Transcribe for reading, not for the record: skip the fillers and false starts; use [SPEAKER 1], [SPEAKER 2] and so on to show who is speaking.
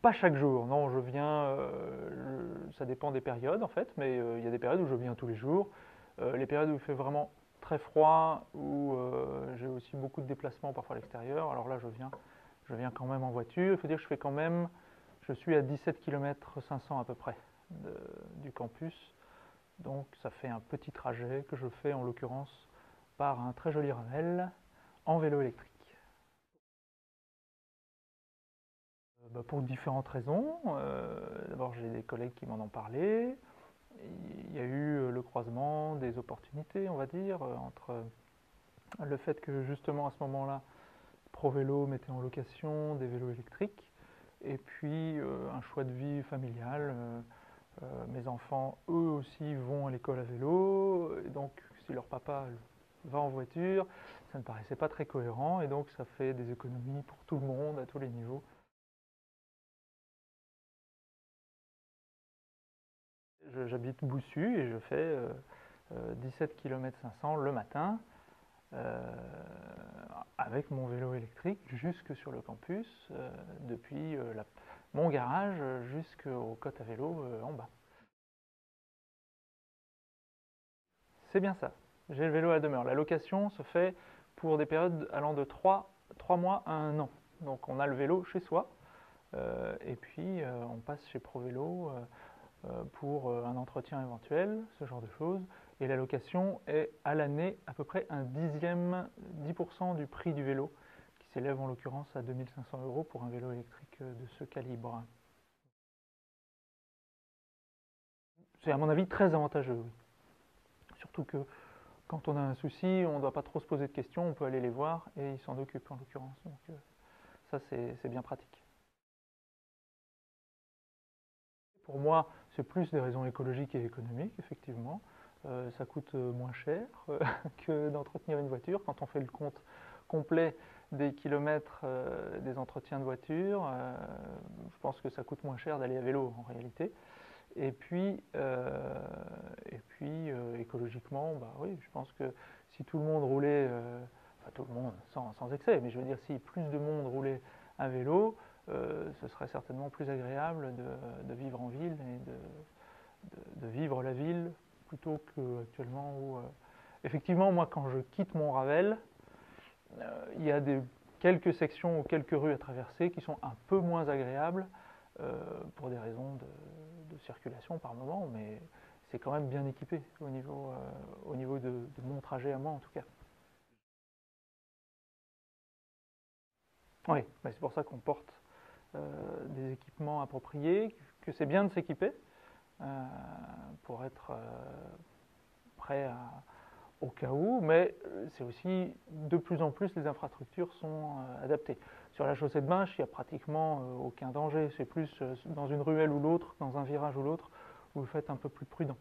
[SPEAKER 1] Pas chaque jour, non, je viens, ça dépend des périodes en fait, mais il y a des périodes où je viens tous les jours. Les périodes où il fait vraiment très froid, où j'ai aussi beaucoup de déplacements parfois à l'extérieur, alors là je viens quand même en voiture. Il faut dire que je fais quand même, je suis à 17 km 500 à peu près du campus, donc ça fait un petit trajet que je fais en l'occurrence par un très joli Ravel en vélo électrique. Bah, pour différentes raisons. D'abord, j'ai des collègues qui m'en ont parlé. Il y a eu le croisement des opportunités, on va dire, entre le fait que justement à ce moment-là, ProVélo mettait en location des vélos électriques, et puis un choix de vie familial. Mes enfants, eux aussi, vont à l'école à vélo, et donc si leur papa va en voiture, ça ne paraissait pas très cohérent, et donc ça fait des économies pour tout le monde, à tous les niveaux. J'habite Boussu et je fais 17 km 500 le matin euh, avec mon vélo électrique jusque sur le campus, depuis mon garage jusqu'aux côtes à vélo en bas. C'est bien ça, j'ai le vélo à la demeure. La location se fait pour des périodes allant de 3 mois à 1 an. Donc on a le vélo chez soi et puis on passe chez ProVélo pour un entretien éventuel, ce genre de choses. Et la location est à l'année à peu près un dixième, 10% du prix du vélo, qui s'élève en l'occurrence à 2500 € pour un vélo électrique de ce calibre. C'est à mon avis très avantageux, oui. Surtout que quand on a un souci, on ne doit pas trop se poser de questions, on peut aller les voir et ils s'en occupent en l'occurrence. Donc ça c'est bien pratique. Pour moi, c'est plus des raisons écologiques et économiques, effectivement. Ça coûte moins cher que d'entretenir une voiture. Quand on fait le compte complet des kilomètres des entretiens de voiture, je pense que ça coûte moins cher d'aller à vélo en réalité. Et puis écologiquement, bah oui, je pense que si tout le monde roulait, enfin tout le monde sans excès, mais je veux dire si plus de monde roulait à vélo, ce serait certainement plus agréable de vivre en ville et de vivre la ville plutôt qu'actuellement où effectivement moi quand je quitte mon Ravel, il y a quelques sections ou quelques rues à traverser qui sont un peu moins agréables pour des raisons de circulation par moment, mais c'est quand même bien équipé au niveau de mon trajet à moi en tout cas. Oui, c'est pour ça qu'on porte des équipements appropriés, que c'est bien de s'équiper euh, pour être prêt au cas où, mais c'est aussi de plus en plus les infrastructures sont adaptées. Sur la chaussée de Binche, il n'y a pratiquement aucun danger, c'est plus dans une ruelle ou l'autre, dans un virage ou l'autre, où vous faites un peu plus prudent.